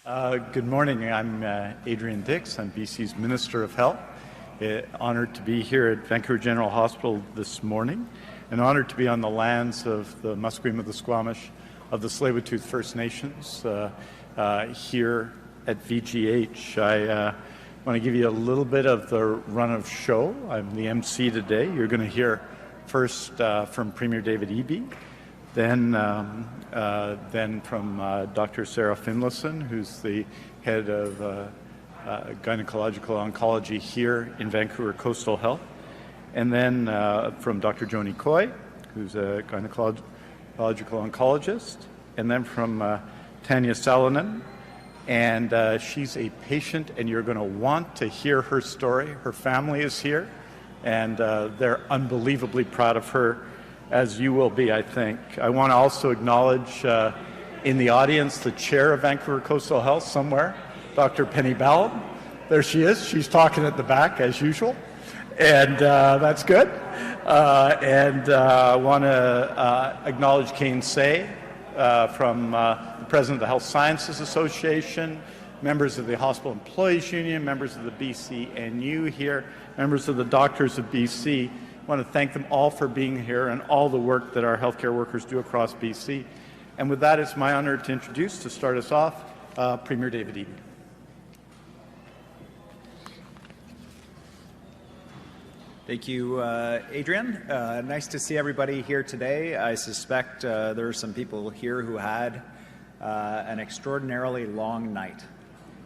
Good morning. I'm Adrian Dix. I'm BC's Minister of Health. Honored to be here at Vancouver General Hospital this morning, and honored to be on the lands of the Musqueam, the Squamish, of the Tsleil-Waututh First Nations here at VGH. I want to give you a little bit of the run of show. I'm the MC today. You're going to hear first from Premier David Eby, then from Dr. Sarah Finlayson, who's the head of gynecological oncology here in Vancouver Coastal Health, and then from Dr. Junie Khoo, who's a gynecological oncologist, and then from Tanya Solomon, and she's a patient, and you're going to want to hear her story. Her family is here, and they're unbelievably proud of her, as you will be, I think. I want to also acknowledge in the audience the chair of Vancouver Coastal Health somewhere, Dr. Penny Ballard. There she is. She's talking at the back, as usual, and that's good. I want to acknowledge Kane Say from the President of the Health Sciences Association, members of the Hospital Employees Union, members of the BCNU here, members of the Doctors of BC. I want to thank them all for being here and all the work that our healthcare workers do across BC. And with that, it's my honor to introduce, to start us off, Premier David Eby. Thank you, Adrian. Nice to see everybody here today. I suspect there are some people here who had an extraordinarily long night.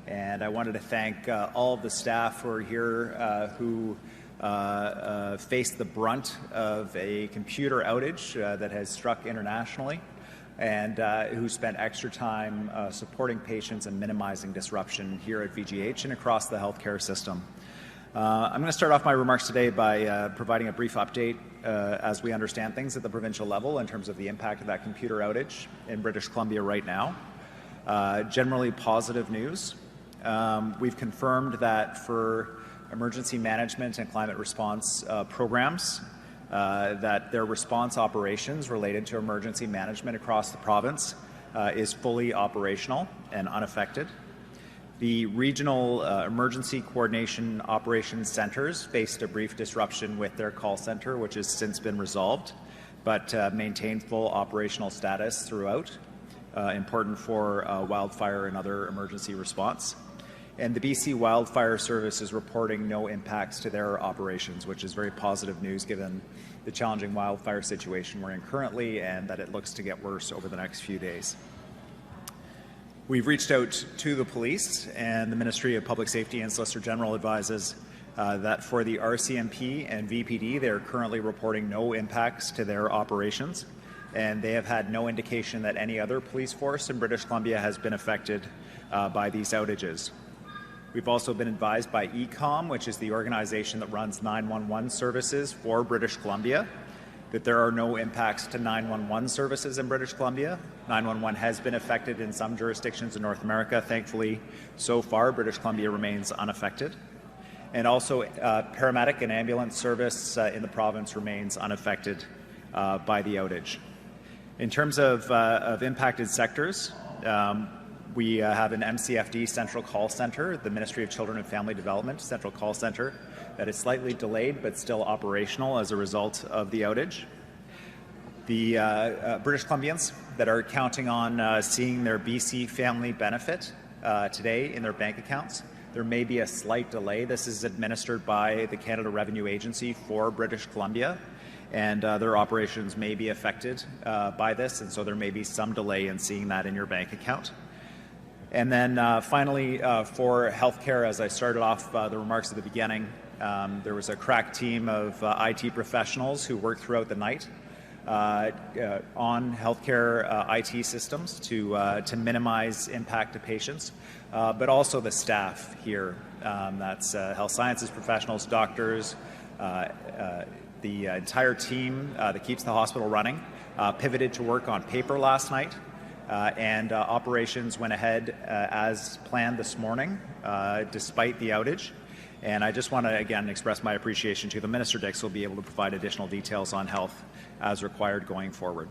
And I wanted to thank all of the staff who are here who faced the brunt of a computer outage that has struck internationally, and who spent extra time supporting patients and minimizing disruption here at VGH and across the healthcare system. I'm going to start off my remarks today by providing a brief update as we understand things at the provincial level in terms of the impact of that computer outage in British Columbia right now. Generally positive news. We've confirmed that for emergency management and climate response programs, that their response operations related to emergency management across the province is fully operational and unaffected. The regional emergency coordination operations centers faced a brief disruption with their call center, which has since been resolved, but maintained full operational status throughout, important for wildfire and other emergency response. And the BC Wildfire Service is reporting no impacts to their operations, which is very positive news given the challenging wildfire situation we're in currently and that it looks to get worse over the next few days. We've reached out to the police, and the Ministry of Public Safety and Solicitor General advises that for the RCMP and VPD, they're currently reporting no impacts to their operations, and they have had no indication that any other police force in British Columbia has been affected by these outages. We've also been advised by ECOM, which is the organization that runs 911 services for British Columbia, that there are no impacts to 911 services in British Columbia. 911 has been affected in some jurisdictions in North America. Thankfully, so far, British Columbia remains unaffected. And also, paramedic and ambulance service in the province remains unaffected by the outage. In terms of impacted sectors, we have an MCFD central call center, the Ministry of Children and Family Development central call center, that is slightly delayed but still operational as a result of the outage. The British Columbians that are counting on seeing their BC family benefit today in their bank accounts, there may be a slight delay. This is administered by the Canada Revenue Agency for British Columbia, and their operations may be affected by this, and so there may be some delay in seeing that in your bank account. And then finally, for healthcare, as I started off the remarks at the beginning, there was a crack team of IT professionals who worked throughout the night on healthcare IT systems to minimize impact to patients, but also the staff here. That's health sciences professionals, doctors, the entire team that keeps the hospital running, pivoted to work on paper last night. And operations went ahead as planned this morning, despite the outage. And I just want to, again, express my appreciation to the Minister Dix, who will be able to provide additional details on health as required going forward.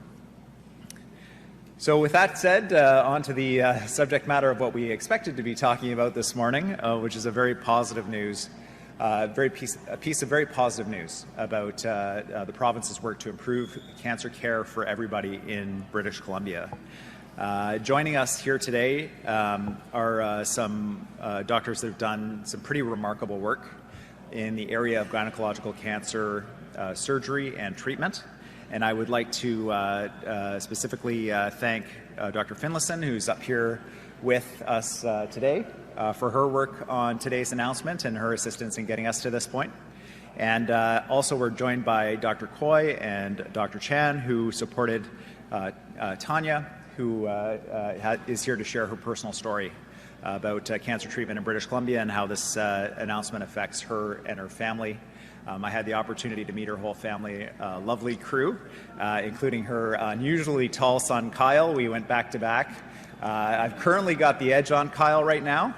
So with that said, on to the subject matter of what we expected to be talking about this morning, which is a very positive news, a piece of very positive news about the province's work to improve cancer care for everybody in British Columbia. Joining us here today are some doctors that have done some pretty remarkable work in the area of gynecological cancer surgery and treatment. And I would like to specifically thank Dr. Finlayson, who's up here with us today, for her work on today's announcement and her assistance in getting us to this point. And also we're joined by Dr. Khoo and Dr. Chan, who supported Tanya, who is here to share her personal story about cancer treatment in British Columbia and how this announcement affects her and her family. I had the opportunity to meet her whole family, lovely crew, including her unusually tall son, Kyle. We went back to back. I've currently got the edge on Kyle right now,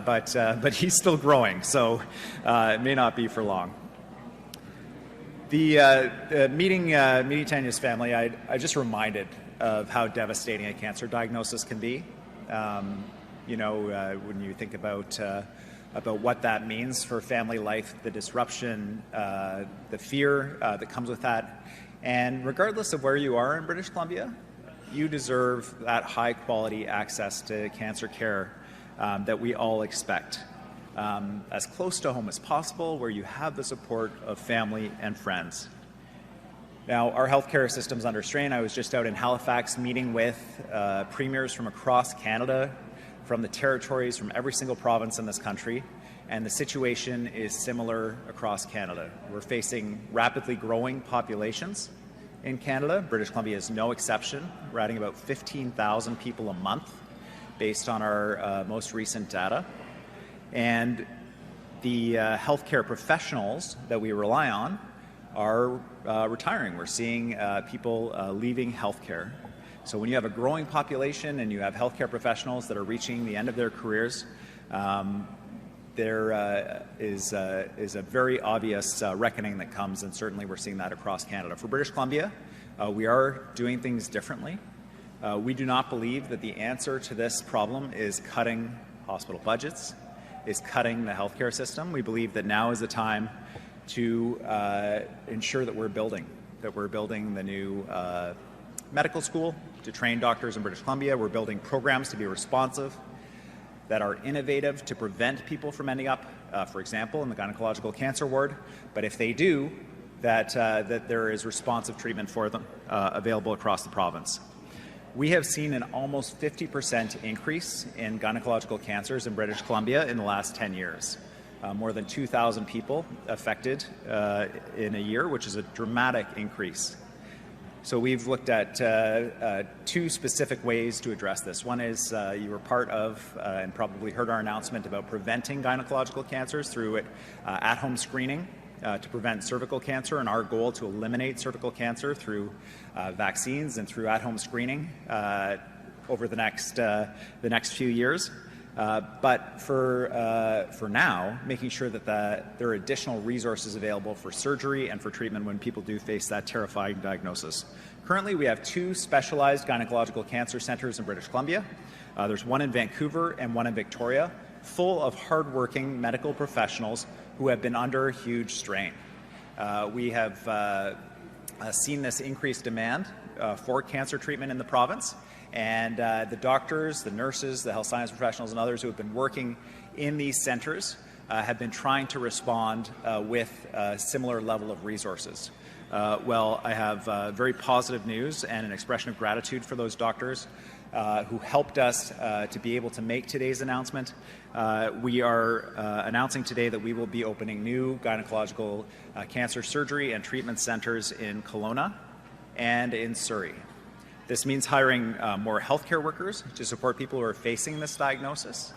but he's still growing, so it may not be for long. Meeting Tanya's family, I just reminded of how devastating a cancer diagnosis can be. When you think about what that means for family life, the disruption, the fear that comes with that. And regardless of where you are in British Columbia, you deserve that high quality access to cancer care that we all expect. As close to home as possible, where you have the support of family and friends. Now, our healthcare system's under strain. I was just out in Halifax meeting with premiers from across Canada, from the territories, from every single province in this country, and the situation is similar across Canada. We're facing rapidly growing populations in Canada. British Columbia is no exception. We're adding about 15,000 people a month based on our most recent data. And the healthcare professionals that we rely on are retiring. We're seeing people leaving healthcare. So when you have a growing population and you have healthcare professionals that are reaching the end of their careers, there is a very obvious reckoning that comes, and certainly we're seeing that across Canada. For British Columbia, we are doing things differently. We do not believe that the answer to this problem is cutting hospital budgets, is cutting the healthcare system. We believe that now is the time to ensure that we're building the new medical school to train doctors in British Columbia. We're building programs to be responsive, that are innovative to prevent people from ending up, for example, in the gynecological cancer ward. But if they do, that there is responsive treatment for them available across the province. We have seen an almost 50% increase in gynecological cancers in British Columbia in the last 10 years. More than 2,000 people affected in a year, which is a dramatic increase. So we've looked at two specific ways to address this. One is you were part of and probably heard our announcement about preventing gynecological cancers through at-home screening to prevent cervical cancer, and our goal to eliminate cervical cancer through vaccines and through at-home screening over the next few years. But for now, making sure that there are additional resources available for surgery and for treatment when people do face that terrifying diagnosis. Currently, we have 2 specialized gynecological cancer centers in British Columbia. There's one in Vancouver and one in Victoria, full of hardworking medical professionals who have been under huge strain. We have seen this increased demand for cancer treatment in the province. And the doctors, the nurses, the health science professionals, and others who have been working in these centers have been trying to respond with a similar level of resources. Well, I have very positive news and an expression of gratitude for those doctors who helped us to be able to make today's announcement. We are announcing today that we will be opening new gynecological cancer surgery and treatment centers in Kelowna and in Surrey. This means hiring more healthcare workers to support people who are facing this diagnosis,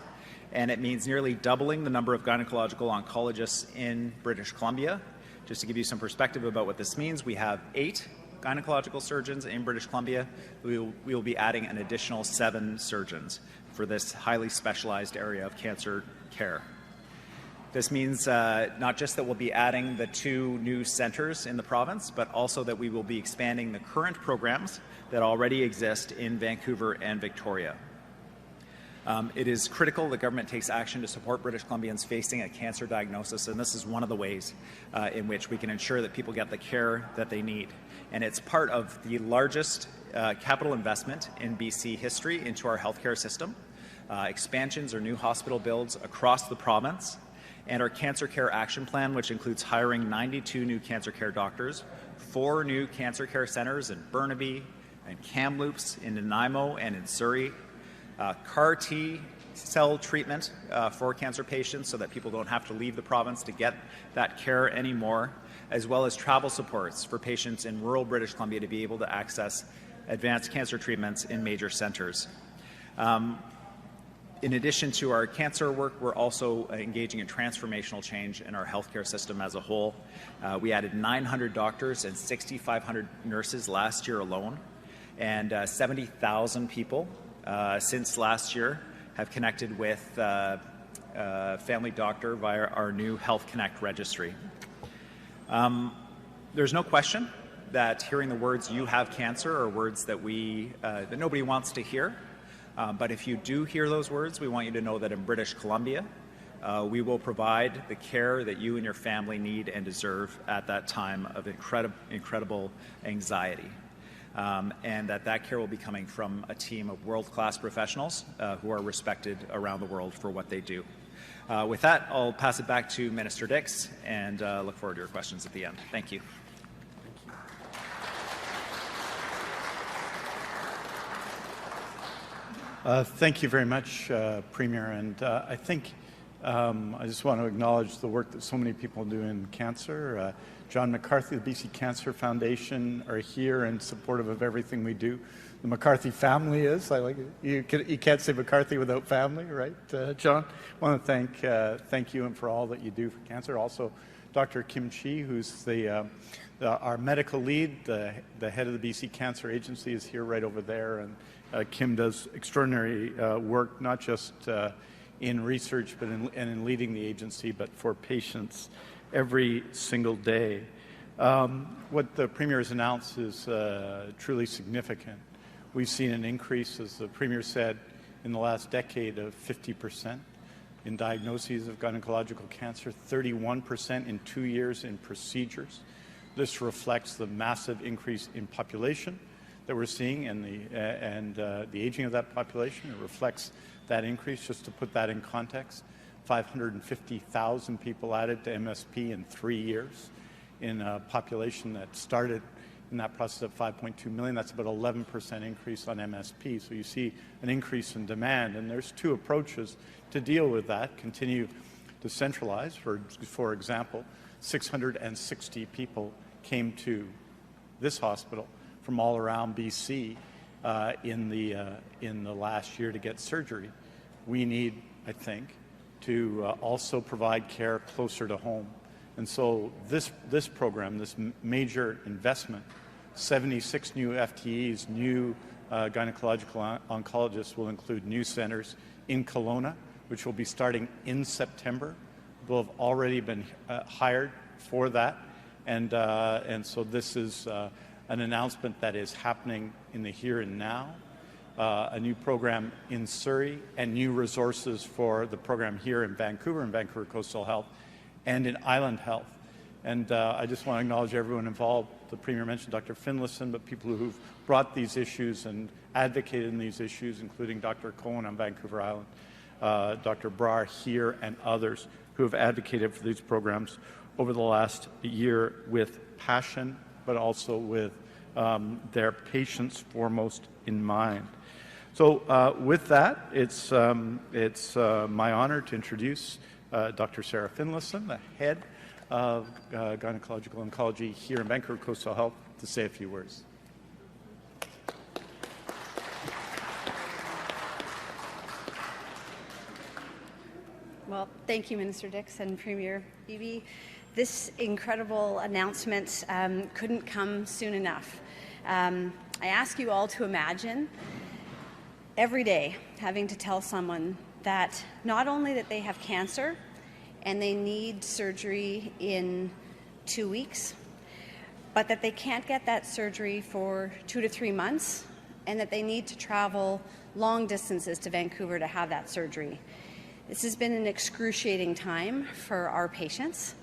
and it means nearly doubling the number of gynecological oncologists in British Columbia. Just to give you some perspective about what this means, we have 8 gynecological surgeons in British Columbia. We will be adding an additional 7 surgeons for this highly specialized area of cancer care. This means not just that we'll be adding the 2 new centers in the province, but also that we will be expanding the current programs that already exist in Vancouver and Victoria. It is critical the government takes action to support British Columbians facing a cancer diagnosis, and this is one of the ways in which we can ensure that people get the care that they need. And it's part of the largest capital investment in BC history into our healthcare system, expansions or new hospital builds across the province, and our Cancer Care Action Plan, which includes hiring 92 new cancer care doctors, 4 new cancer care centres in Burnaby and Kamloops, in Nanaimo and in Surrey, CAR T cell treatment for cancer patients so that people don't have to leave the province to get that care anymore, as well as travel supports for patients in rural British Columbia to be able to access advanced cancer treatments in major centres. In addition to our cancer work, we're also engaging in transformational change in our healthcare system as a whole. We added 900 doctors and 6,500 nurses last year alone, and 70,000 people since last year have connected with Family Doctor via our new Health Connect registry. There's no question that hearing the words "you have cancer" are words that that nobody wants to hear. But if you do hear those words, we want you to know that in British Columbia, we will provide the care that you and your family need and deserve at that time of incredible anxiety. And that care will be coming from a team of world-class professionals who are respected around the world for what they do. With that, I'll pass it back to Minister Dix and look forward to your questions at the end. Thank you. Thank you very much, Premier. And I think I just want to acknowledge the work that so many people do in cancer. John McCarthy, the BC Cancer Foundation, are here and supportive of everything we do. The McCarthy family is. I like it. You can't say McCarthy without family, right, John? I want to thank you and for all that you do for cancer. Also, Dr. Kim Chi, who's our medical lead, the head of the BC Cancer Agency, is here right over there. And Kim does extraordinary work, not just in research but in leading the agency, but for patients every single day. What the Premier has announced is truly significant. We've seen an increase, as the Premier said, in the last decade of 50% in diagnoses of gynecological cancer, 31% in 2 years in procedures. This reflects the massive increase in population that we're seeing and the aging of that population. It reflects that increase. Just to put that in context, 550,000 people added to MSP in 3 years in a population that started in that process of 5.2 million. That's about 11% increase on MSP. So you see an increase in demand, and there's 2 approaches to deal with that. Continue to centralize. For example, 660 people came to this hospital from all around BC in the last year to get surgery. We need, I think, to also provide care closer to home. And so this program, this major investment, 76 new FTEs, new gynecological oncologists, will include new centers in Kelowna, which will be starting in September. Will have already been hired for that. And so this is an announcement that is happening in the here and now. A new program in Surrey, and new resources for the program here in Vancouver Coastal Health, and in Island Health. And I just want to acknowledge everyone involved. The Premier mentioned Dr. Finlayson, but people who've brought these issues and advocated in these issues, including Dr. Cohen on Vancouver Island, Dr. Brar here, and others who have advocated for these programs over the last year with passion, but also with their patients foremost in mind. So with that, it's my honor to introduce Dr. Sarah Finlayson, the head of gynecological oncology here in Vancouver Coastal Health, to say a few words. Well, thank you, Minister Dix and Premier Eby. This incredible announcement couldn't come soon enough. I ask you all to imagine every day having to tell someone that not only that they have cancer and they need surgery in 2 weeks, but that they can't get that surgery for 2 to 3 months, and that they need to travel long distances to Vancouver to have that surgery. This has been an excruciating time for our patients,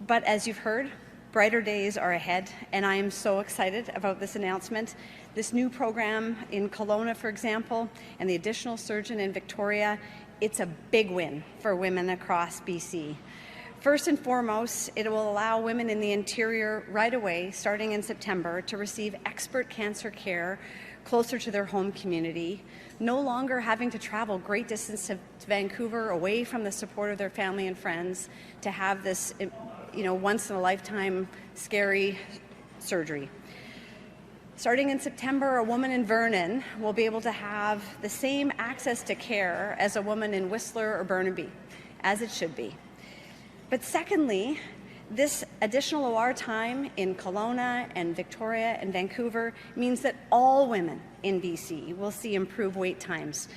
but as you've heard, brighter days are ahead, and I am so excited about this announcement. This new program in Kelowna, for example, and the additional surgeon in Victoria, it's a big win for women across BC. First and foremost, it will allow women in the interior right away, starting in September, to receive expert cancer care closer to their home community, no longer having to travel great distance to Vancouver, away from the support of their family and friends, to have this, once-in-a-lifetime scary surgery. Starting in September, a woman in Vernon will be able to have the same access to care as a woman in Whistler or Burnaby, as it should be. But secondly, this additional OR time in Kelowna and Victoria and Vancouver means that all women in BC will see improved wait times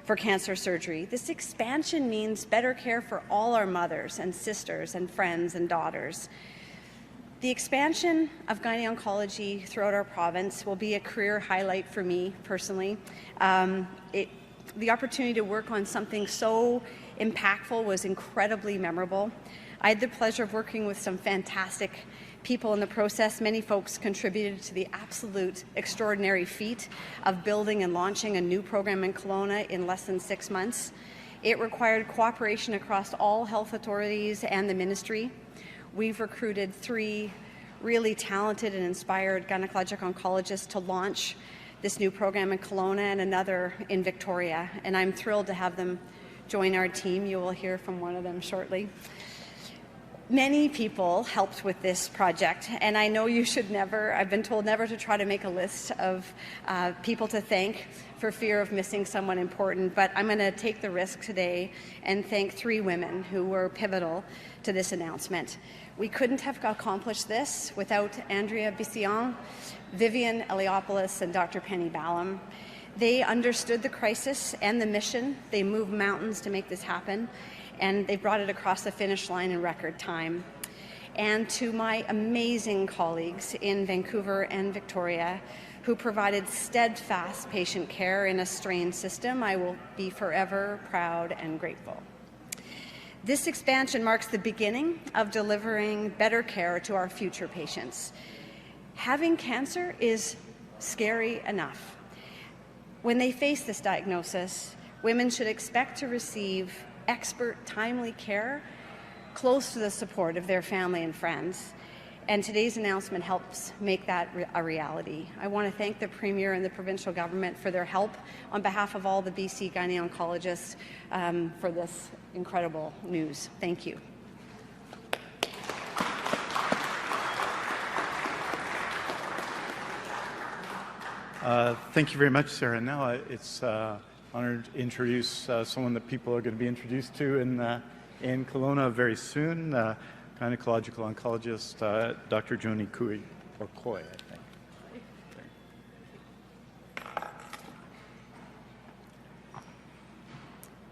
for cancer surgery. This expansion means better care for all our mothers and sisters and friends and daughters. The expansion of gyne-oncology throughout our province will be a career highlight for me personally. The opportunity to work on something so impactful was incredibly memorable. I had the pleasure of working with some fantastic people in the process. Many folks contributed to the absolute extraordinary feat of building and launching a new program in Kelowna in less than 6 months. It required cooperation across all health authorities and the ministry. We've recruited 3 really talented and inspired gynecological oncologists to launch this new program in Kelowna and another in Victoria, and I'm thrilled to have them join our team. You will hear from one of them shortly. Many people helped with this project, and I know you should never, I've been told never to try to make a list of people to thank for fear of missing someone important, but I'm going to take the risk today and thank 3 women who were pivotal to this announcement. We couldn't have accomplished this without Andrea Bission, Vivian Eliopoulos, and Dr. Penny Ballum. They understood the crisis and the mission. They moved mountains to make this happen, and they brought it across the finish line in record time. And to my amazing colleagues in Vancouver and Victoria who provided steadfast patient care in a strained system, I will be forever proud and grateful. This expansion marks the beginning of delivering better care to our future patients. Having cancer is scary enough. When they face this diagnosis, women should expect to receive expert, timely care close to the support of their family and friends. And today's announcement helps make that a reality. I want to thank the Premier and the provincial government for their help on behalf of all the BC gyne-oncologists for this incredible news. Thank you. Thank you very much, Sarah. Now it's honored to introduce someone that people are going to be introduced to in Kelowna very soon, gynecological oncologist Dr. Junie Khoo Yu-Yen, or Khoi, I think.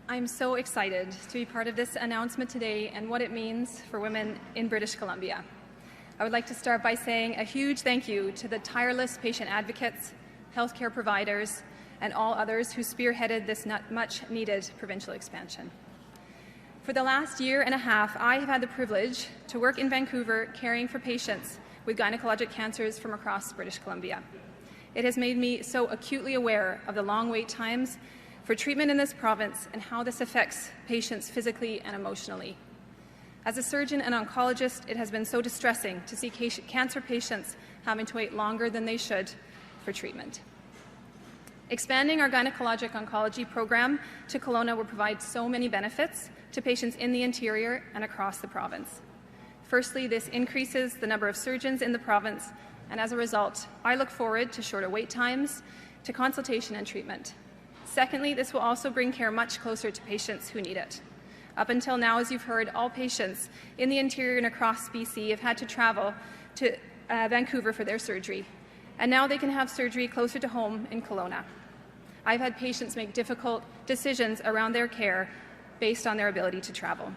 I'm so excited to be part of this announcement today and what it means for women in British Columbia. I would like to start by saying a huge thank you to the tireless patient advocates, healthcare providers, and all others who spearheaded this much-needed provincial expansion. For the last year and a half, I have had the privilege to work in Vancouver caring for patients with gynecologic cancers from across British Columbia. It has made me so acutely aware of the long wait times for treatment in this province and how this affects patients physically and emotionally. As a surgeon and oncologist, it has been so distressing to see cancer patients having to wait longer than they should for treatment. Expanding our gynecologic oncology program to Kelowna will provide so many benefits to patients in the interior and across the province. Firstly, this increases the number of surgeons in the province, and as a result, I look forward to shorter wait times, to consultation and treatment. Secondly, this will also bring care much closer to patients who need it. Up until now, as you've heard, all patients in the interior and across BC have had to travel to Vancouver for their surgery, and now they can have surgery closer to home in Kelowna. I've had patients make difficult decisions around their care based on their ability to travel.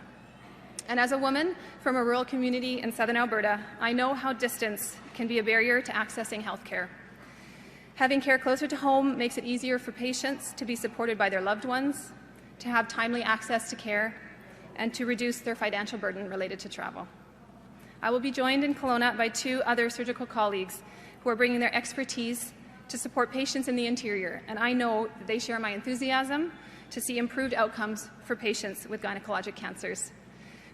And as a woman from a rural community in southern Alberta, I know how distance can be a barrier to accessing health care. Having care closer to home makes it easier for patients to be supported by their loved ones, to have timely access to care, and to reduce their financial burden related to travel. I will be joined in Kelowna by 2 other surgical colleagues who are bringing their expertise to support patients in the interior, and I know that they share my enthusiasm to see improved outcomes for patients with gynecologic cancers.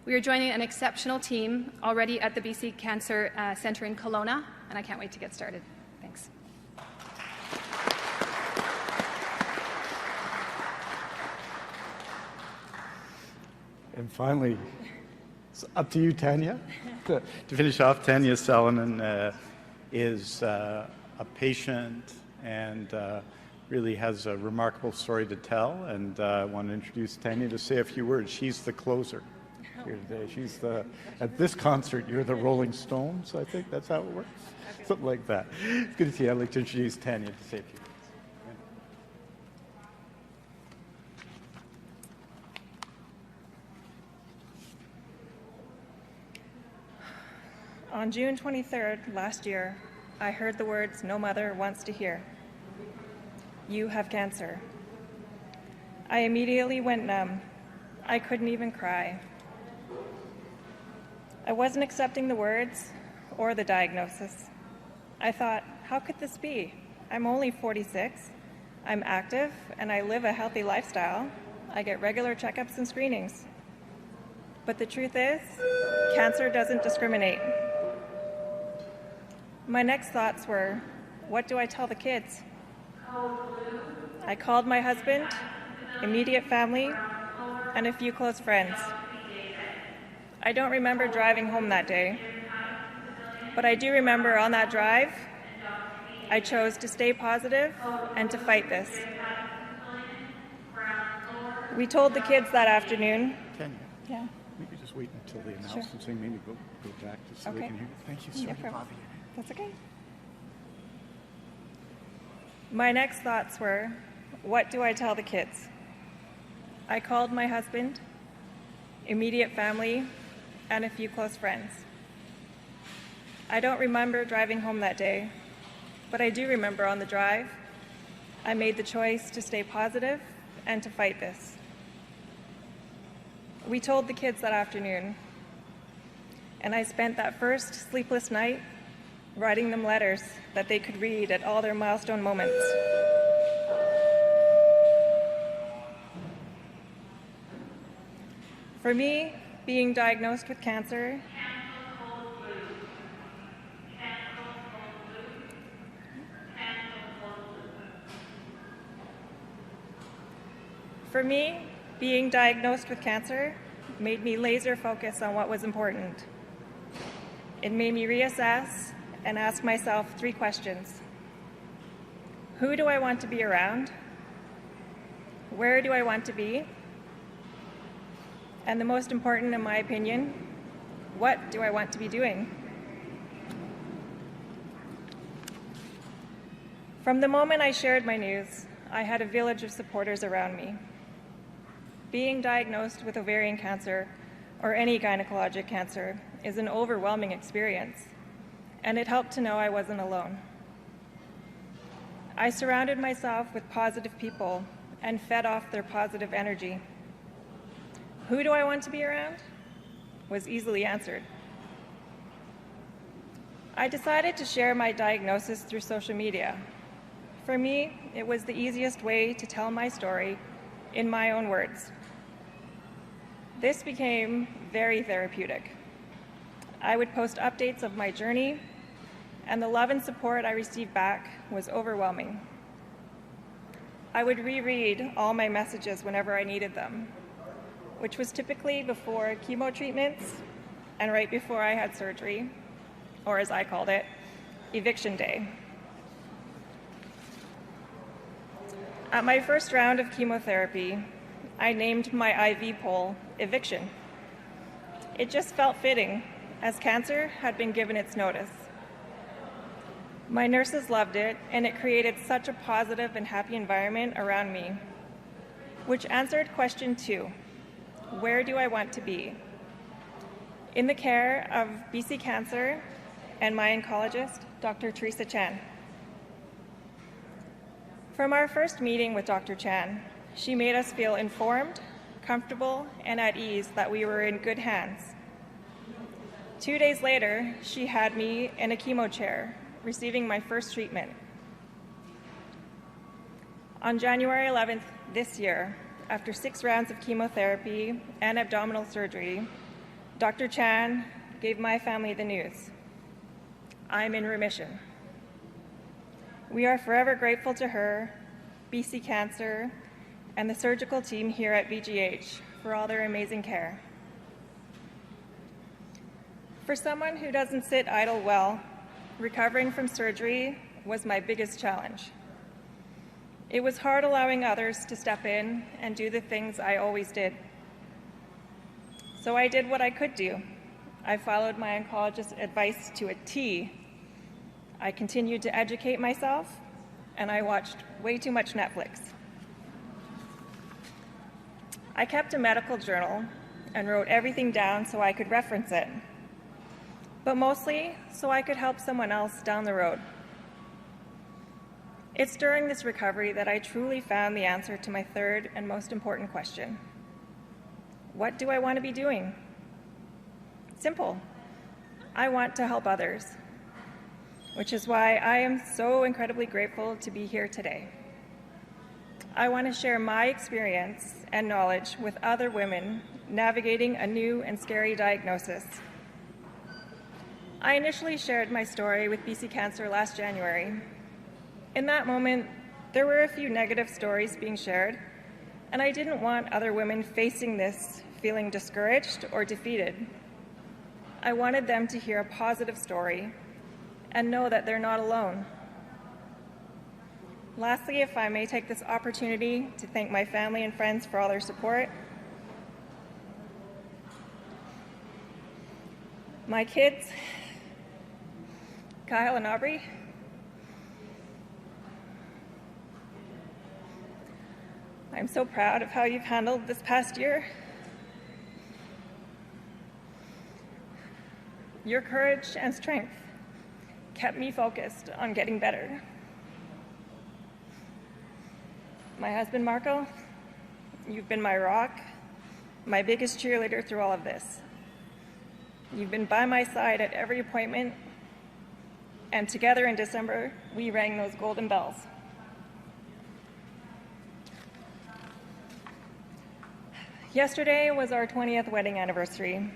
We are joining an exceptional team already at the BC Cancer Centre in Kelowna, and I can't wait to get started. Thanks. And finally, it's up to you, Tanya. To finish off, Tanya Solomon is a patient and really has a remarkable story to tell. And I want to introduce Tanya to say a few words. She's the closer here today. She's at this concert, you're the Rolling Stones, I think. That's how it works. Okay. Something like that. It's good to see you. I'd like to introduce Tanya to say a few words. On June 23rd last year, I heard the words no mother wants to hear. You have cancer. I immediately went numb. I couldn't even cry. I wasn't accepting the words or the diagnosis. I thought, how could this be? I'm only 46. I'm active and I live a healthy lifestyle. I get regular checkups and screenings. But the truth is, cancer doesn't discriminate. My next thoughts were, what do I tell the kids? I called my husband, immediate family, and a few close friends. I don't remember driving home that day, but I do remember on that drive, I chose to stay positive and to fight this. We told the kids that afternoon. Tanya, yeah. maybe just wait until they announce something. Maybe go back just so they can hear you. Thank you. Sorry to bother you. That's okay. My next thoughts were, what do I tell the kids? I called my husband, immediate family, and a few close friends. I don't remember driving home that day, but I do remember on the drive, I made the choice to stay positive and to fight this. We told the kids that afternoon, and I spent that first sleepless night writing them letters that they could read at all their milestone moments. For me, being diagnosed with cancer made me laser focus on what was important. It made me reassess and ask myself 3 questions. Who do I want to be around? Where do I want to be? And the most important, in my opinion, what do I want to be doing? From the moment I shared my news, I had a village of supporters around me. Being diagnosed with ovarian cancer or any gynecologic cancer is an overwhelming experience, and it helped to know I wasn't alone. I surrounded myself with positive people and fed off their positive energy. Who do I want to be around? Was easily answered. I decided to share my diagnosis through social media. For me, it was the easiest way to tell my story in my own words. This became very therapeutic. I would post updates of my journey, and the love and support I received back was overwhelming. I would reread all my messages whenever I needed them, which was typically before chemo treatments and right before I had surgery, or as I called it, eviction day. At my first round of chemotherapy, I named my IV pole Eviction. It just felt fitting, as cancer had been given its notice. My nurses loved it, and it created such a positive and happy environment around me, which answered question 2, where do I want to be? in the care of BC Cancer and my oncologist, Dr. Teresa Chan. From our first meeting with Dr. Chan, she made us feel informed, comfortable, and at ease that we were in good hands. 2 days later, she had me in a chemo chair, receiving my first treatment. On January 11th this year, after 6 rounds of chemotherapy and abdominal surgery, Dr. Chan gave my family the news: I'm in remission. We are forever grateful to her, BC Cancer, and the surgical team here at VGH for all their amazing care. For someone who doesn't sit idle well, recovering from surgery was my biggest challenge. It was hard allowing others to step in and do the things I always did. So I did what I could do. I followed my oncologist's advice to a T. I continued to educate myself, and I watched way too much Netflix. I kept a medical journal and wrote everything down so I could reference it, but mostly so I could help someone else down the road. It's during this recovery that I truly found the answer to my third and most important question. What do I want to be doing? Simple. I want to help others, which is why I am so incredibly grateful to be here today. I want to share my experience and knowledge with other women navigating a new and scary diagnosis. I initially shared my story with BC Cancer last January. In that moment, there were a few negative stories being shared, and I didn't want other women facing this feeling discouraged or defeated. I wanted them to hear a positive story and know that they're not alone. Lastly, if I may take this opportunity to thank my family and friends for all their support. My kids, Kyle and Aubrey, I'm so proud of how you've handled this past year. Your courage and strength kept me focused on getting better. My husband, Marco, you've been my rock, my biggest cheerleader through all of this. You've been by my side at every appointment, and together in December, we rang those golden bells. Yesterday was our 20th wedding anniversary,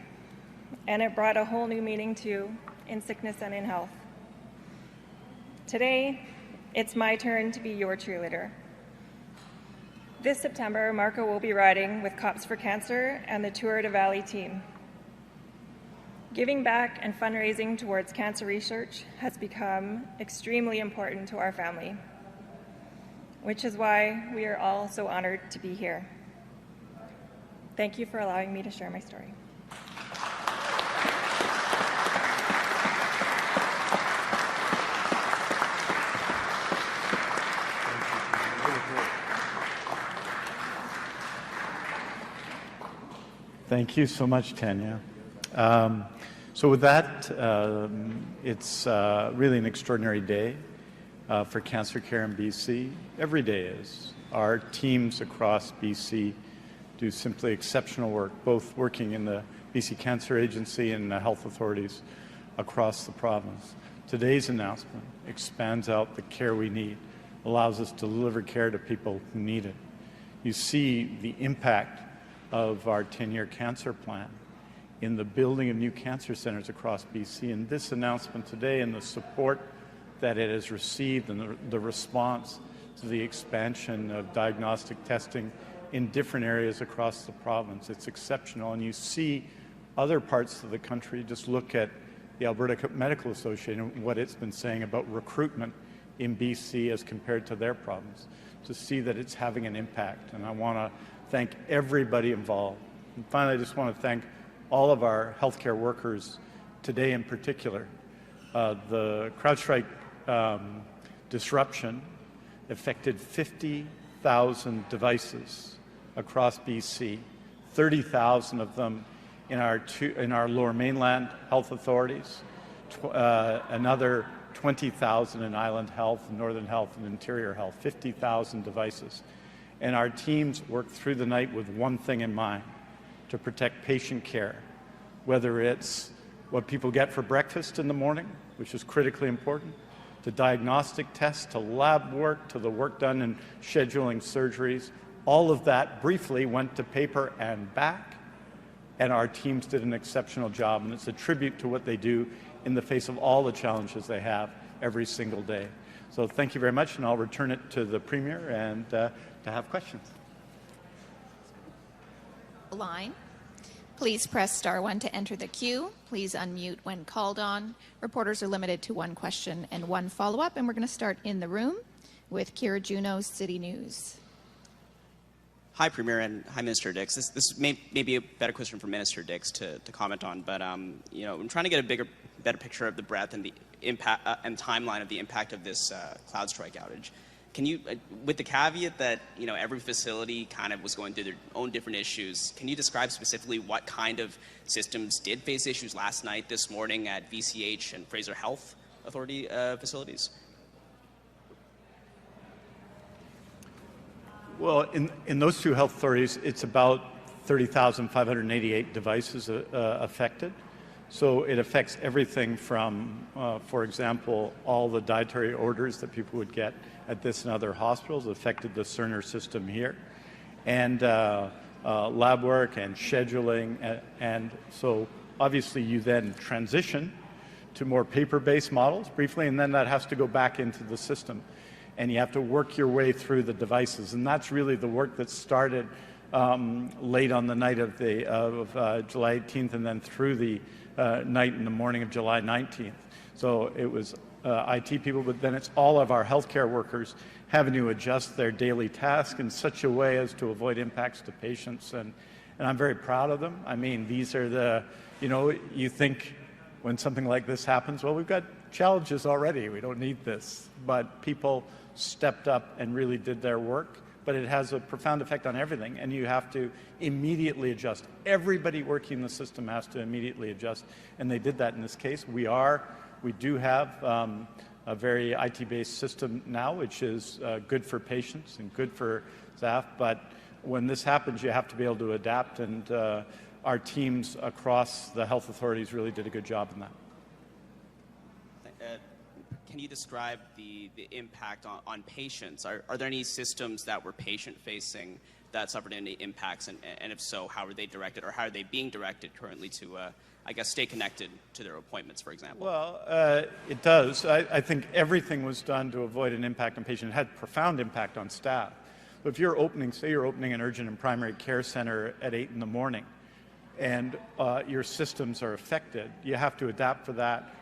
and it brought a whole new meaning too, in sickness and in health. Today, it's my turn to be your cheerleader. This September, Marco will be riding with Cops for Cancer and the Tour de Valley team. Giving back and fundraising towards cancer research has become extremely important to our family, which is why we are all so honored to be here. Thank you for allowing me to share my story. Thank you so much, Tanya. So with that, it's really an extraordinary day for cancer care in BC. Every day is. Our teams across BC do simply exceptional work, both working in the BC Cancer Agency and the health authorities across the province. Today's announcement expands out the care we need, allows us to deliver care to people who need it. You see the impact of our 10-year cancer plan in the building of new cancer centres across BC, and this announcement today and the support that it has received and the response to the expansion of diagnostic testing in different areas across the province. It's exceptional, and you see other parts of the country. Just look at the Alberta Medical Association and what it's been saying about recruitment in BC as compared to their province, to see that it's having an impact. And I want to thank everybody involved. And finally, I just want to thank all of our healthcare workers today in particular. The CrowdStrike disruption affected 50,000 devices across BC, 30,000 of them in our Lower Mainland health authorities, another 20,000 in Island Health, Northern Health, and Interior Health, 50,000 devices. And our teams work through the night with one thing in mind: to protect patient care, whether it's what people get for breakfast in the morning, which is critically important, to diagnostic tests, to lab work, to the work done in scheduling surgeries. All of that briefly went to paper and back, and our teams did an exceptional job, and it's a tribute to what they do in the face of all the challenges they have every single day. So thank you very much, and I'll return it to the Premier and to have questions. Line. Please press star 1 to enter the queue. Please unmute when called on. Reporters are limited to one question and one follow-up, and we're going to start in the room with Kira Juneau, City News. Hi, Premier, and hi, Minister Dix. This may be a better question for Minister Dix to comment on, but I'm trying to get a better picture of the breadth and the impact and timeline of the impact of this CloudStrike outage. Can you, with the caveat that every facility kind of was going through their own different issues, can you describe specifically what kind of systems did face issues last night, this morning at VCH and Fraser Health Authority facilities? Well, in those two health authorities, it's about 30,588 devices affected. So it affects everything from, for example, all the dietary orders that people would get at this and other hospitals. It affected the Cerner system here, and lab work and scheduling. And so obviously you then transition to more paper-based models briefly, and then that has to go back into the system. And you have to work your way through the devices. And that's really the work that started late on the night of July 18th and then through the night and the morning of July 19th. So it was IT people, but then it's all of our healthcare workers having to adjust their daily task in such a way as to avoid impacts to patients. And I'm very proud of them. I mean, these are the, you think when something like this happens, well, we've got challenges already. We don't need this. But people stepped up and really did their work. But it has a profound effect on everything, and you have to immediately adjust. Everybody working in the system has to immediately adjust, and they did that in this case. We do have a very IT-based system now, which is good for patients and good for staff, but when this happens, you have to be able to adapt, and our teams across the health authorities really did a good job in that. Can you describe the impact on patients? Are there any systems that were patient-facing that suffered any impacts, and if so, how were they directed, or how are they being directed currently to, stay connected to their appointments, for example? Well, it does. I think everything was done to avoid an impact on patients. It had profound impact on staff. But if you're opening an urgent and primary care center at 8 in the morning, and your systems are affected, you have to adapt for that,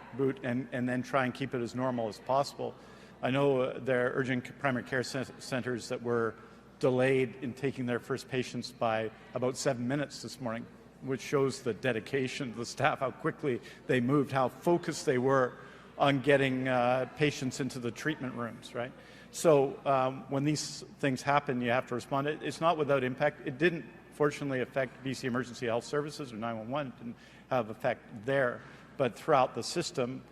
and then try and keep it as normal as possible. I know there are urgent primary care centers that were delayed in taking their first patients by about 7 minutes this morning, which shows the dedication of the staff, how quickly they moved, how focused they were on getting patients into the treatment rooms, right? So when these things happen, you have to respond. It's not without impact. It didn't, fortunately, affect BC Emergency Health Services or 911. It didn't have effect there. But throughout the system,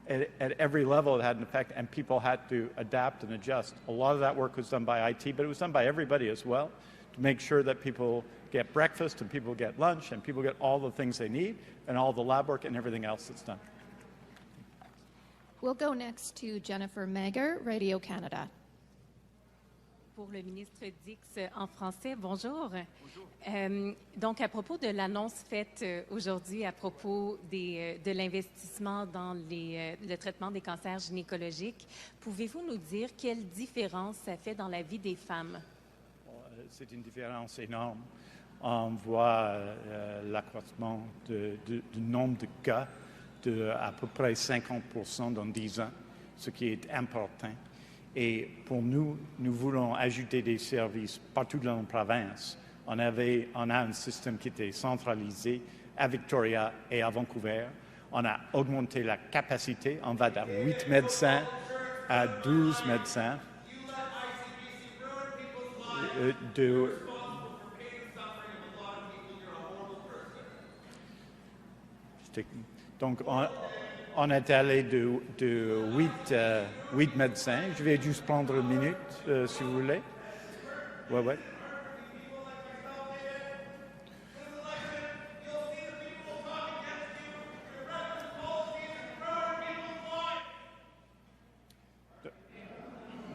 at every level, it had an effect, and people had to adapt and adjust. A lot of that work was done by IT, but it was done by everybody as well, to make sure that people get breakfast and people get lunch and people get all the things they need and all the lab work and everything else that's done. We'll go next to Jennifer Mager, Radio Canada. Pour le ministre Dix en français, bonjour. Donc, à propos de l'annonce faite aujourd'hui à propos de l'investissement dans le traitement des cancers gynécologiques, pouvez-vous nous dire quelle différence ça fait dans la vie des femmes? C'est une différence énorme. On voit l'accroissement du nombre de cas de à peu près 50% dans 10 ans, ce qui est important. Et pour nous, nous voulons ajouter des services partout dans la province. On a un système qui était centralisé à Victoria et à Vancouver. On a augmenté la capacité. On va de 8 médecins à 12 médecins. Donc, on est allé de 8 médecins. Je vais juste prendre une minute, si vous voulez. Ouais.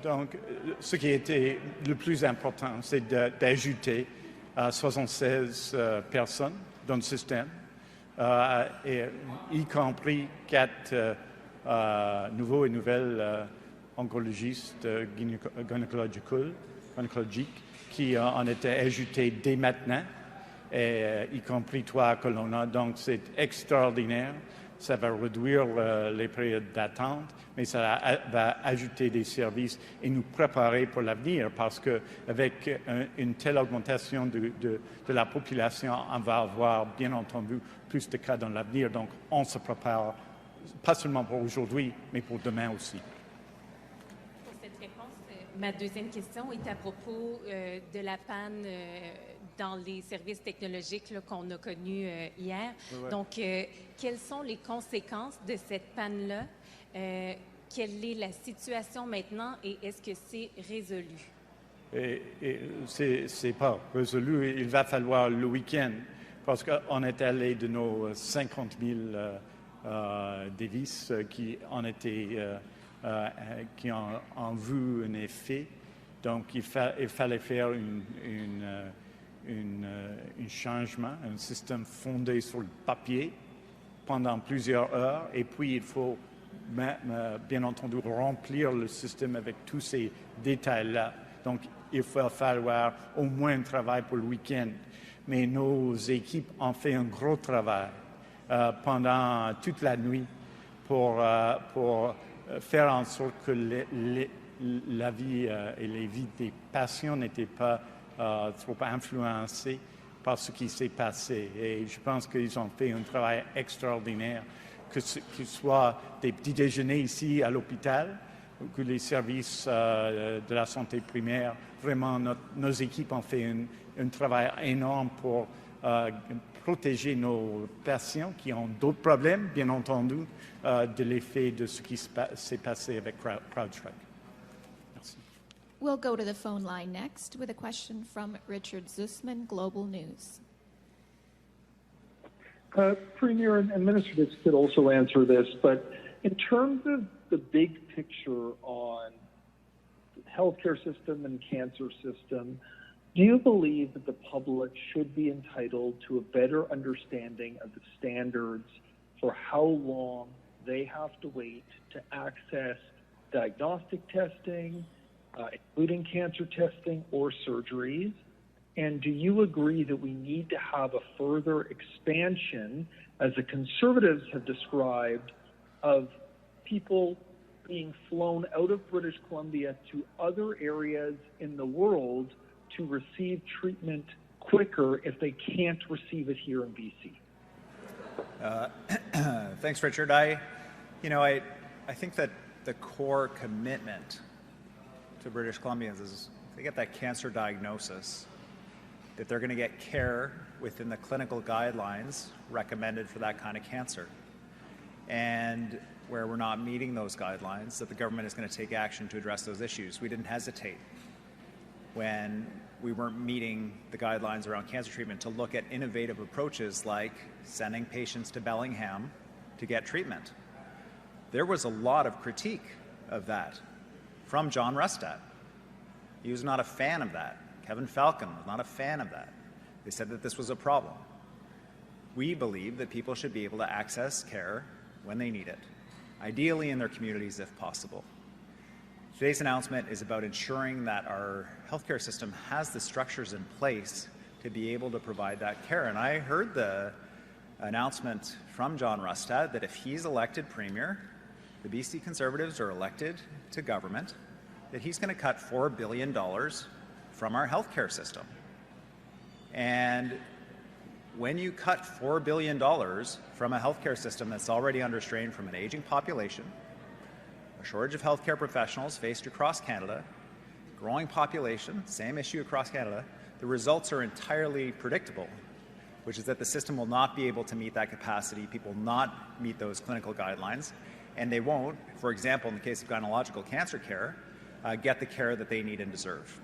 Donc, ce qui était le plus important, c'est d'ajouter 76 personnes dans le système, y compris 4 nouveaux et nouvelles oncologistes gynecologiques qui ont été ajoutés dès maintenant, y compris 3 à Kelowna. Donc, c'est extraordinaire. Ça va réduire les périodes d'attente, mais ça va ajouter des services et nous préparer pour l'avenir parce qu'avec une telle augmentation de la population, on va avoir bien entendu plus de cas dans l'avenir. Donc, on se prépare pas seulement pour aujourd'hui, mais pour demain aussi. Pour cette réponse, ma deuxième question est à propos de la panne dans les services technologiques qu'on a connus hier. Oui. Donc, quelles sont les conséquences de cette panne-là? Quelle est la situation maintenant et est-ce que c'est résolu? C'est pas résolu. Il va falloir le week-end parce qu'on est allé de nos 50 000 dévices qui ont vu un effet. Donc, il fallait faire un changement, un système fondé sur le papier pendant plusieurs heures. Et puis, il faut, bien entendu, remplir le système avec tous ces détails-là. Donc, il va falloir au moins un travail pour le week-end. Mais nos équipes ont fait un gros travail pendant toute la nuit pour faire en sorte que la vie et les vies des patients n'étaient pas trop influencés par ce qui s'est passé. Et je pense qu'ils ont fait un travail extraordinaire, que ce soit des petits déjeuners ici à l'hôpital, que les services de la santé primaire, vraiment nos équipes ont fait un travail énorme pour protéger nos patients qui ont d'autres problèmes, bien entendu, de l'effet de ce qui s'est passé avec CrowdStrike. Merci. We'll go to the phone line next with a question from Richard Zussman, Global News. Premier and Minister Dix could also answer this, but in terms of the big picture on the healthcare system and cancer system, do you believe that the public should be entitled to a better understanding of the standards for how long they have to wait to access diagnostic testing, including cancer testing or surgeries? And do you agree that we need to have a further expansion, as the Conservatives have described, of people being flown out of British Columbia to other areas in the world to receive treatment quicker if they can't receive it here in BC? Thanks, Richard. I think that the core commitment to British Columbians is if they get that cancer diagnosis, that they're going to get care within the clinical guidelines recommended for that kind of cancer. And where we're not meeting those guidelines, that the government is going to take action to address those issues. We didn't hesitate when we weren't meeting the guidelines around cancer treatment to look at innovative approaches like sending patients to Bellingham to get treatment. There was a lot of critique of that from John Rustad. He was not a fan of that. Kevin Falcon was not a fan of that. They said that this was a problem. We believe that people should be able to access care when they need it, ideally in their communities if possible. Today's announcement is about ensuring that our healthcare system has the structures in place to be able to provide that care. And I heard the announcement from John Rustad that if he's elected Premier, the BC Conservatives are elected to government, that he's going to cut $4 billion from our healthcare system. And when you cut $4 billion from a healthcare system that's already under strain from an aging population, a shortage of healthcare professionals faced across Canada, growing population, same issue across Canada, the results are entirely predictable. which is that the system will not be able to meet that capacity. People will not meet those clinical guidelines, and they won't, for example, in the case of gynecological cancer care, get the care that they need and deserve.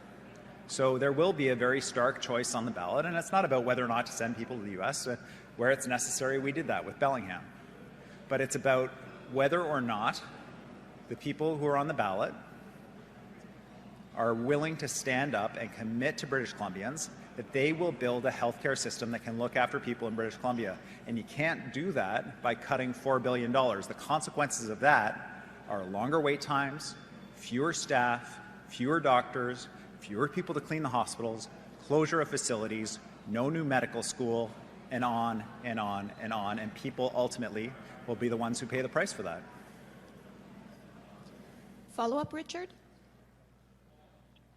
So there will be a very stark choice on the ballot, and it's not about whether or not to send people to the U.S. Where it's necessary, we did that with Bellingham. But it's about whether or not the people who are on the ballot are willing to stand up and commit to British Columbians that they will build a healthcare system that can look after people in British Columbia. And you can't do that by cutting $4 billion. The consequences of that are longer wait times, fewer staff, fewer doctors, fewer people to clean the hospitals, closure of facilities, no new medical school, and on and on and on. And people ultimately will be the ones who pay the price for that. Follow-up, Richard?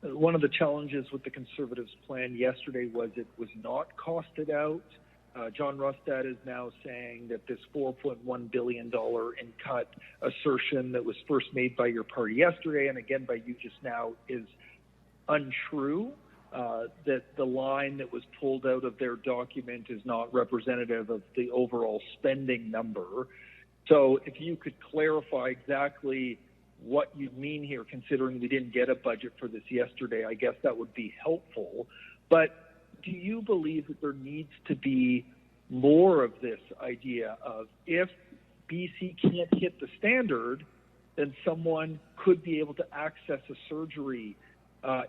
One of the challenges with the Conservatives' plan yesterday was it was not costed out. John Rustad is now saying that this $4.1 billion in cut assertion that was first made by your party yesterday and again by you just now is untrue, that the line that was pulled out of their document is not representative of the overall spending number. So if you could clarify exactly what you mean here, considering we didn't get a budget for this yesterday, I guess that would be helpful. But do you believe that there needs to be more of this idea of if BC can't hit the standard, then someone could be able to access a surgery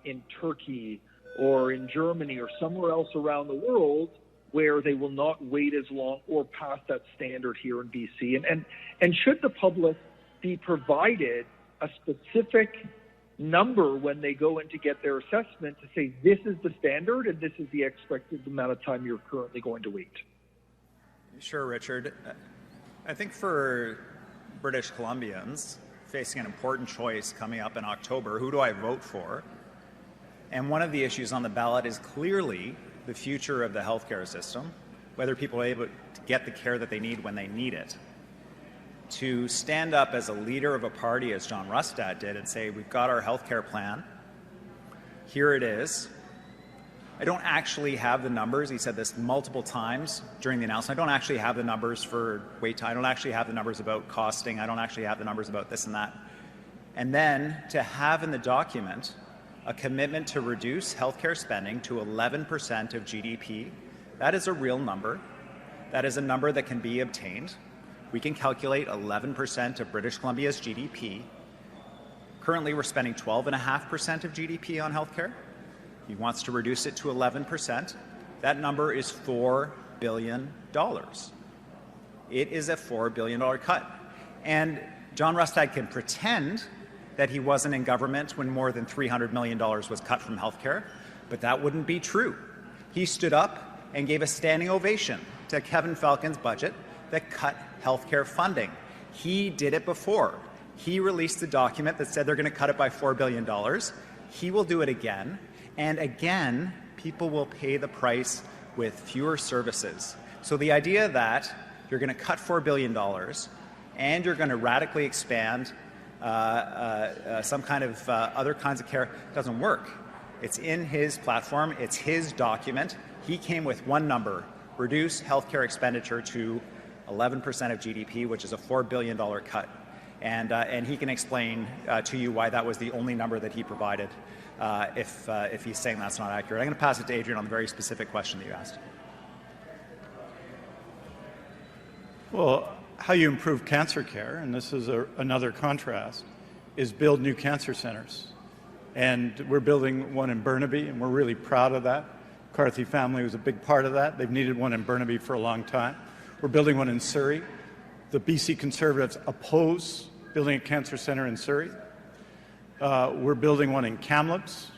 in Turkey or in Germany or somewhere else around the world where they will not wait as long or pass that standard here in BC? And should the public be provided a specific number when they go in to get their assessment to say this is the standard and this is the expected amount of time you're currently going to wait? Sure, Richard. I think for British Columbians facing an important choice coming up in October, who do I vote for? And one of the issues on the ballot is clearly the future of the healthcare system, whether people are able to get the care that they need when they need it. To stand up as a leader of a party, as John Rustad did, and say, we've got our healthcare plan, here it is. I don't actually have the numbers. He said this multiple times during the announcement. I don't actually have the numbers for wait time. I don't actually have the numbers about costing. I don't actually have the numbers about this and that. And then to have in the document a commitment to reduce healthcare spending to 11% of GDP, that is a real number. That is a number that can be obtained. We can calculate 11% of British Columbia's GDP. Currently, we're spending 12.5% of GDP on healthcare. He wants to reduce it to 11%. That number is $4 billion. It is a $4 billion cut. And John Rustad can pretend that he wasn't in government when more than $300 million was cut from healthcare, but that wouldn't be true. He stood up and gave a standing ovation to Kevin Falcon's budget that cut healthcare funding. He did it before. He released the document that said they're going to cut it by $4 billion. He will do it again. And again, people will pay the price with fewer services. So the idea that you're going to cut $4 billion and you're going to radically expand some kind of other kinds of care doesn't work. It's in his platform. It's his document. He came with one number: reduce healthcare expenditure to 11% of GDP, which is a $4 billion cut. And he can explain to you why that was the only number that he provided if he's saying that's not accurate. I'm going to pass it to Adrian on the very specific question that you asked. Well, how you improve cancer care, and this is another contrast, is build new cancer centers. And we're building one in Burnaby, and we're really proud of that. McCarthy family was a big part of that. They've needed one in Burnaby for a long time. We're building one in Surrey. The BC Conservatives oppose building a cancer center in Surrey. We're building one in Kamloops.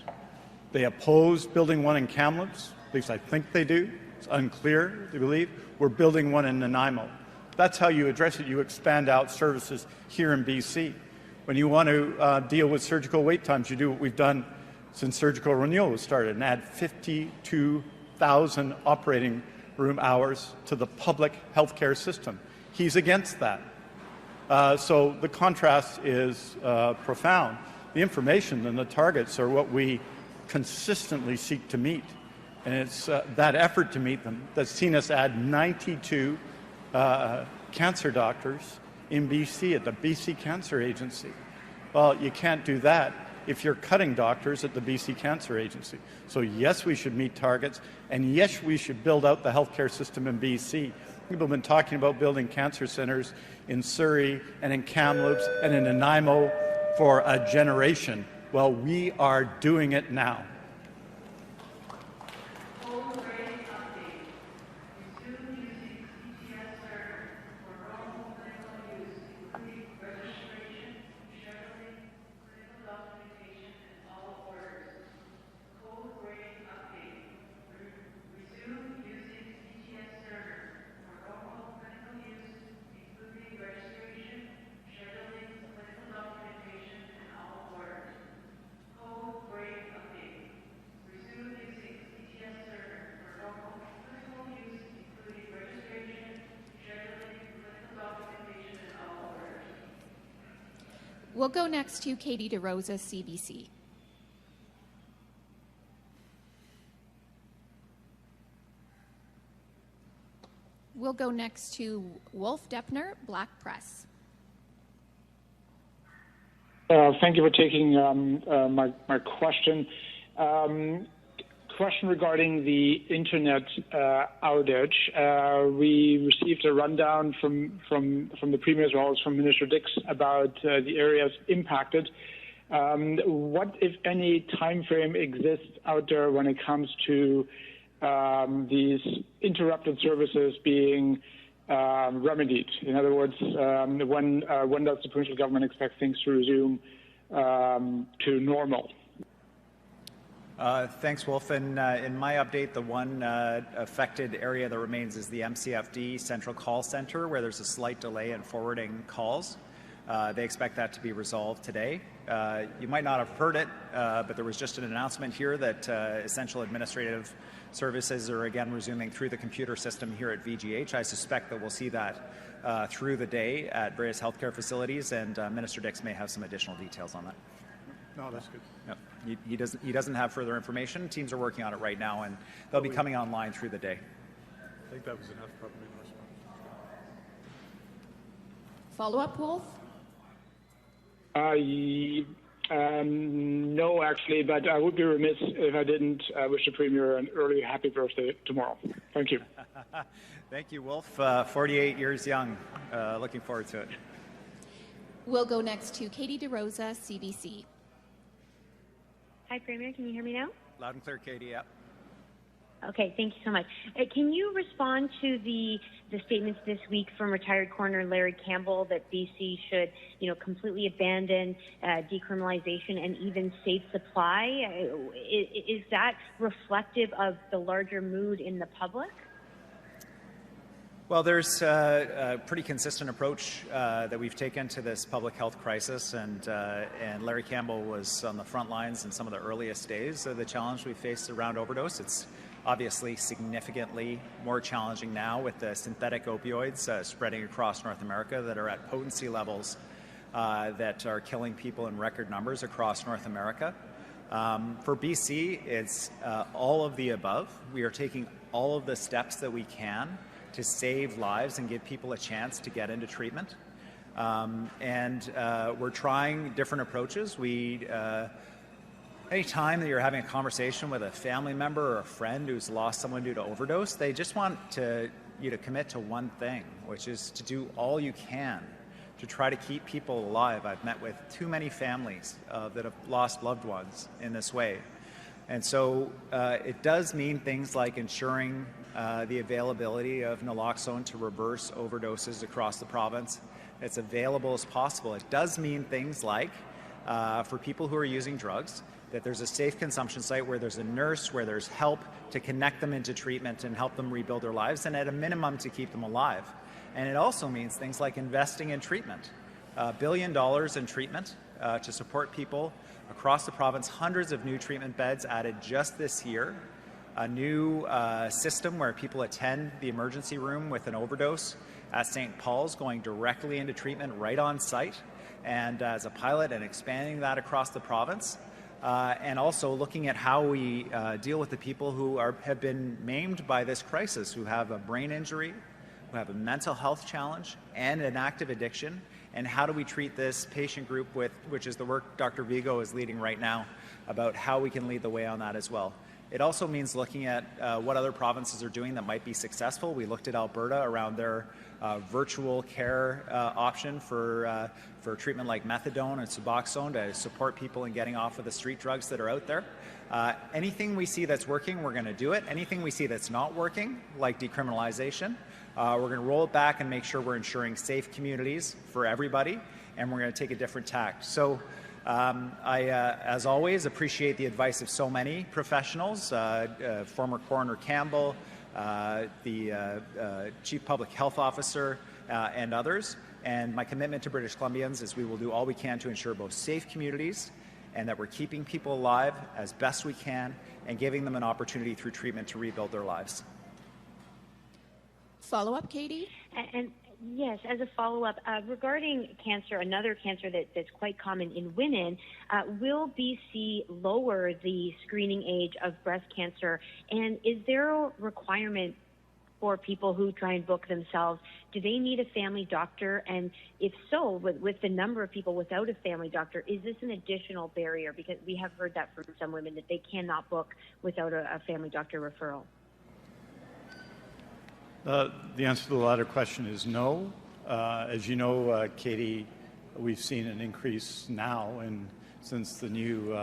They oppose building one in Kamloops. At least I think they do. It's unclear, they believe. We're building one in Nanaimo. That's how you address it. You expand out services here in BC. When you want to deal with surgical wait times, you do what we've done since surgical renewal was started and add 52,000 operating room hours to the public healthcare system. He's against that. So the contrast is profound. The information and the targets are what we consistently seek to meet. And it's that effort to meet them that's seen us add 92 cancer doctors in BC at the BC Cancer Agency. Well, you can't do that if you're cutting doctors at the BC Cancer Agency. So yes, we should meet targets, and yes, we should build out the healthcare system in BC. People have been talking about building cancer centres in Surrey and in Kamloops and in Nanaimo for a generation. Well, we are doing it now. We'll go next to Katie DeRosa, CBC. We'll go next to Wolf Deppner, Black Press. Thank you for taking my question. Question regarding the internet outage. We received a rundown from the Premier as well as from Minister Dix about the areas impacted. What, if any, time frame exists out there when it comes to these interrupted services being remedied? In other words, when does the provincial government expect things to resume to normal? Thanks, Wolf. In my update, the one affected area that remains is the MCFD Central Call Center, where there's a slight delay in forwarding calls. They expect that to be resolved today. You might not have heard it, but there was just an announcement here that essential administrative services are again resuming through the computer system here at VGH. I suspect that we'll see that through the day at various healthcare facilities, and Minister Dix may have some additional details on that. No, that's good. Yep. He doesn't have further information. Teams are working on it right now, and they'll be coming online through the day. I think that was enough, probably. Follow-up, Wolf? No, actually, but I would be remiss if I didn't wish the Premier an early happy birthday tomorrow. Thank you. Thank you, Wolf. 48 years young. Looking forward to it. We'll go next to Katie DeRosa, CBC. Hi, Premier. Can you hear me now? Loud and clear, Katie. Yeah. Okay, thank you so much. Can you respond to the statements this week from retired coroner Larry Campbell that BC should, completely abandon decriminalization and even safe supply? Is that reflective of the larger mood in the public? Well, there's a pretty consistent approach that we've taken to this public health crisis, and Larry Campbell was on the front lines in some of the earliest days of the challenge we faced around overdose. It's obviously significantly more challenging now with the synthetic opioids spreading across North America that are at potency levels that are killing people in record numbers across North America. For BC, it's all of the above. We are taking all of the steps that we can to save lives and give people a chance to get into treatment. We're trying different approaches. Anytime that you're having a conversation with a family member or a friend who's lost someone due to overdose, they just want you to commit to one thing, which is to do all you can to try to keep people alive. I've met with too many families that have lost loved ones in this way. And so it does mean things like ensuring the availability of naloxone to reverse overdoses across the province. It's available as possible. It does mean things like, for people who are using drugs, that there's a safe consumption site where there's a nurse, where there's help to connect them into treatment and help them rebuild their lives, and at a minimum to keep them alive. And it also means things like investing in treatment. $1 billion in treatment to support people across the province, hundreds of new treatment beds added just this year, a new system where people attend the emergency room with an overdose at St. Paul's, going directly into treatment right on site, and as a pilot and expanding that across the province. and also looking at how we deal with the people who have been maimed by this crisis, who have a brain injury, who have a mental health challenge, and an active addiction, and how do we treat this patient group which is the work Dr. Vigo is leading right now, about how we can lead the way on that as well. It also means looking at what other provinces are doing that might be successful. We looked at Alberta around their virtual care option for treatment like methadone and Suboxone to support people in getting off of the street drugs that are out there. Anything we see that's working, we're going to do it. Anything we see that's not working, like decriminalization, we're going to roll it back and make sure we're ensuring safe communities for everybody, and we're going to take a different tack. So I, as always, appreciate the advice of so many professionals, former Coroner Campbell, the Chief Public Health Officer, and others. And my commitment to British Columbians is we will do all we can to ensure both safe communities and that we're keeping people alive as best we can and giving them an opportunity through treatment to rebuild their lives. Follow-up, Katie? And yes, as a follow-up, regarding cancer, another cancer that's quite common in women, will BC lower the screening age of breast cancer? And is there a requirement for people who try and book themselves? Do they need a family doctor? And if so, with the number of people without a family doctor, is this an additional barrier? Because we have heard that from some women that they cannot book without a family doctor referral. The answer to the latter question is no. As you know, Katie, we've seen an increase now since the new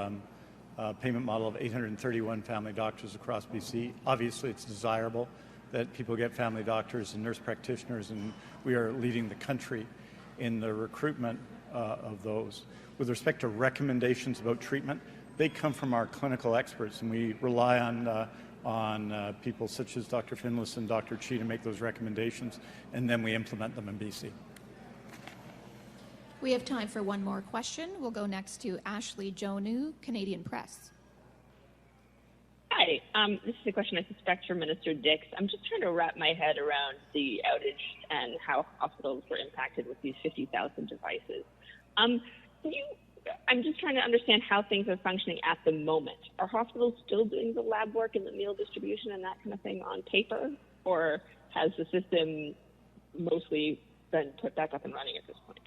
payment model of 831 family doctors across BC. Obviously, it's desirable that people get family doctors and nurse practitioners, and we are leading the country in the recruitment of those. With respect to recommendations about treatment, they come from our clinical experts, and we rely on people such as Dr. Finlayson and Dr. Chi to make those recommendations, and then we implement them in BC. We have time for one more question. We'll go next to Ashley Jonu, Canadian Press. Hi, this is a question I suspect for Minister Dix. I'm just trying to wrap my head around the outage and how hospitals were impacted with these 50,000 devices. I'm just trying to understand how things are functioning at the moment. Are hospitals still doing the lab work and the meal distribution and that kind of thing on paper, or has the system mostly been put back up and running at this point?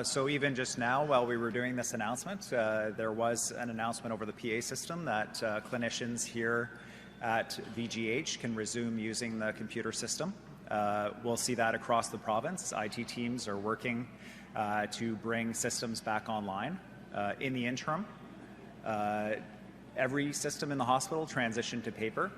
So even just now, while we were doing this announcement, there was an announcement over the PA system that clinicians here at VGH can resume using the computer system. We'll see that across the province. IT teams are working to bring systems back online. In the interim, every system in the hospital transitioned to paper.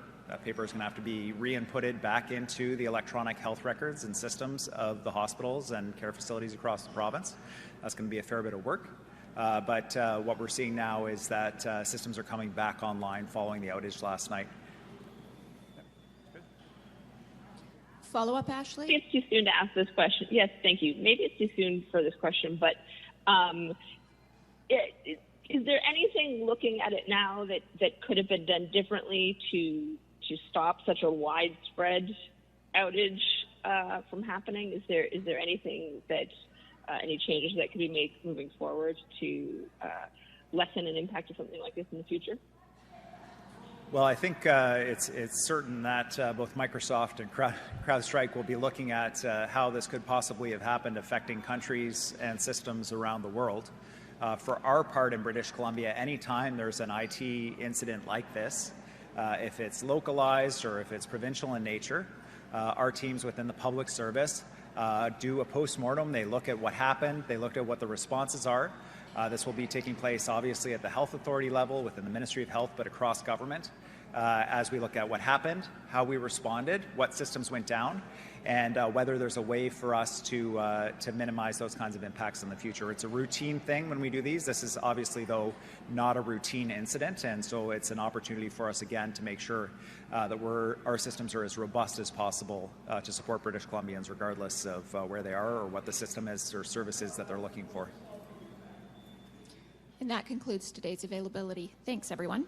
Paper is going to have to be re-inputted back into the electronic health records and systems of the hospitals and care facilities across the province. That's going to be a fair bit of work. But what we're seeing now is that systems are coming back online following the outage last night. Follow-up, Ashley? Maybe it's too soon to ask this question. Yes, thank you. Maybe it's too soon for this question, but is there anything looking at it now that could have been done differently to stop such a widespread outage from happening? Is there anything that any changes that could be made moving forward to lessen an impact of something like this in the future? Well, I think it's certain that both Microsoft and CrowdStrike will be looking at how this could possibly have happened, affecting countries and systems around the world. For our part in British Columbia, anytime there's an IT incident like this, if it's localized or if it's provincial in nature, our teams within the public service do a post-mortem. They look at what happened. They look at what the responses are. This will be taking place, obviously, at the health authority level within the Ministry of Health, but across government, as we look at what happened, how we responded, what systems went down, and whether there's a way for us to minimize those kinds of impacts in the future. It's a routine thing when we do these. This is obviously, though, not a routine incident, and so it's an opportunity for us, again, to make sure that our systems are as robust as possible to support British Columbians, regardless of where they are or what the system is or services that they're looking for. And that concludes today's availability. Thanks, everyone.